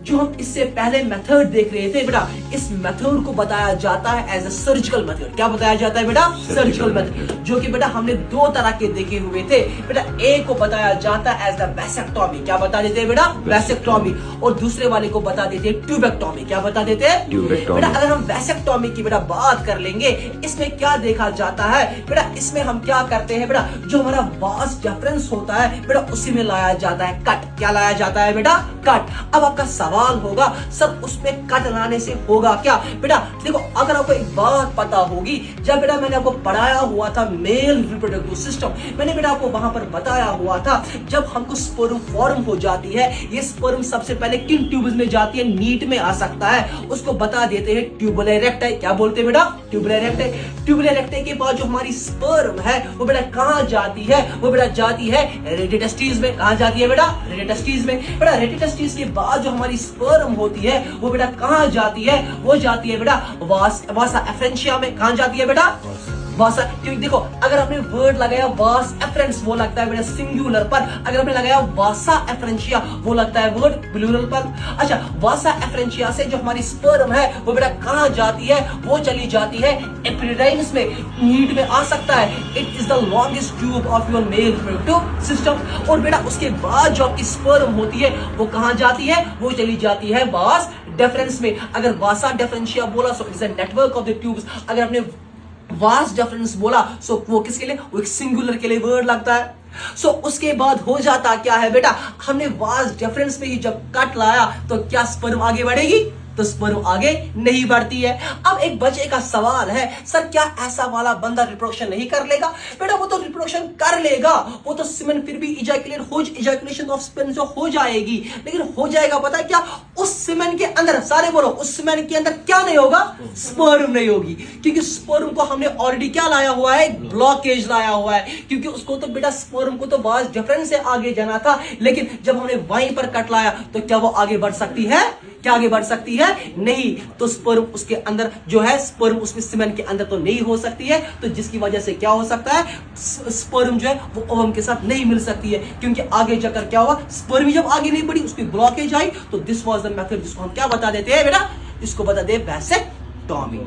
जो हम इससे पहले मेथड देख रहे थे बेटा, इस मेथड को बताया जाता है एज अ सर्जिकल मेथड। क्या बताया जाता है बेटा? सर्जिकल मेथड, जो कि बेटा हमने दो तरह के देखे हुए थे बेटा। एक को बताया जाता है एज द वैसेक्टोमी। क्या बता देते हैं बेटा? वैसेक्टोमी। और दूसरे वाले को बता देते हैं ट्यूबेक्टोमी। क्या बता देते हैं? बेटा अगर हम वैसेक्टोमी की बेटा बात कर लेंगे, इसमें क्या देखा जाता है बेटा, इसमें हम क्या करते हैं बेटा, जो हमारा वास डिफरेंस होता है बेटा, उसी में लाया जाता है कट। क्या लाया जाता है बेटा? कट। अब आपका सवाल होगा सर उसमें कट लाने से होगा क्या? बेटा देखो, अगर आपको एक बात पता होगी, जब बेटा मैंने आपको पढ़ाया हुआ था मेल रिप्रोडक्टिव सिस्टम, मैंने बेटा आपको वहां पर बताया हुआ था, जब हमको स्पर्म फॉर्म हो जाती है, ये स्पर्म सबसे पहले किन ट्यूब्स में जाती है? नीट में आ सकता है, उसको बता देते हैं ट्यूबुलर रेक्टाई। क्या बोलते हैं बेटा? Tubular recti. ट्यूबुलर रेक्टाई के बाद जो हमारी स्पर्म है वो बेटा कहां जाती है? वो बेटा जाती है रेटिटेस्टिस में। कहां जाती है बेटा? रेटिटेस्टिस में। बेटा रेटिटेस्टिस के बाद जो हमारी स्पर्म होती है वो बेटा कहां जाती है? वो जाती है बेटा वासा एफरेंशिया में। कहां जाती है बेटा? वासा। क्योंकि देखो, अगर आपने वर्ड लगाया वास एफरेंस, वो लगता है बेटा सिंगुलर पर। अगर आपने लगाया वासा एफरेंशिया, वो लगता है वर्ड प्लूरल पर। अच्छा, वासा एफरेंशिया से जो हमारी स्पर्म है वो बेटा कहां जाती है? वो चली जाती है एपिडाइमिस में। नीड में आ सकता है। It is the longest tube of your male reproductive system. और बेटा उसके बाद जो आपकी स्पर्म होती है वो कहां जाती है? वो चली जाती है वास डिफरेंस में। अगर वासा डिफरेंशिया बोला so it's a network of the tubes. अगर आपने वास डिफरेंस बोला सो वो किसके लिए? वो एक सिंगुलर के लिए वर्ड लगता है। सो उसके बाद हो जाता क्या है बेटा, हमने वास डिफरेंस पे ही जब कट लाया तो क्या स्पर्म आगे बढ़ेगी? तो स्पर्म आगे नहीं बढ़ती है। अब एक बच्चे का सवाल है, सर क्या ऐसा वाला बंदा रिप्रोडक्शन नहीं कर लेगा? बेटा वो तो रिप्रोडक्शन कर लेगा, वो तो सीमेन फिर भी इजैकुलेशन ऑफ स्पर्म जो हो जाएगी, लेकिन हो जाएगा पता है क्या? उस सीमेन के अंदर, सारे बोलो, उस सीमेन के अंदर क्या नहीं होगा? स्पर्म नहीं होगी। क्योंकि स्पर्म को हमने ऑलरेडी क्या लाया हुआ है? ब्लॉकेज लाया हुआ है। क्योंकि उसको तो बेटा स्पर्म को तो वास डिफरेंस से आगे जाना था, लेकिन जब हमने वहीं पर कट लाया तो क्या वो आगे बढ़ सकती है? क्या आगे बढ़ सकती है? नहीं। तो स्पर्म उसके अंदर जो है, स्पर्म उसमें सीमेन के अंदर तो नहीं हो सकती है, तो जिसकी वजह से क्या हो सकता है? स्पर्म जो है वो ओवम के साथ नहीं मिल सकती है। क्योंकि आगे जाकर क्या हुआ? स्पर्म जब आगे नहीं बढ़ी, उसकी ब्लॉकेज आई, तो दिस वाज द मेथड, जिसको हम क्या बता देते हैं बेटा? इसको बता दे वैसेक्टोमी।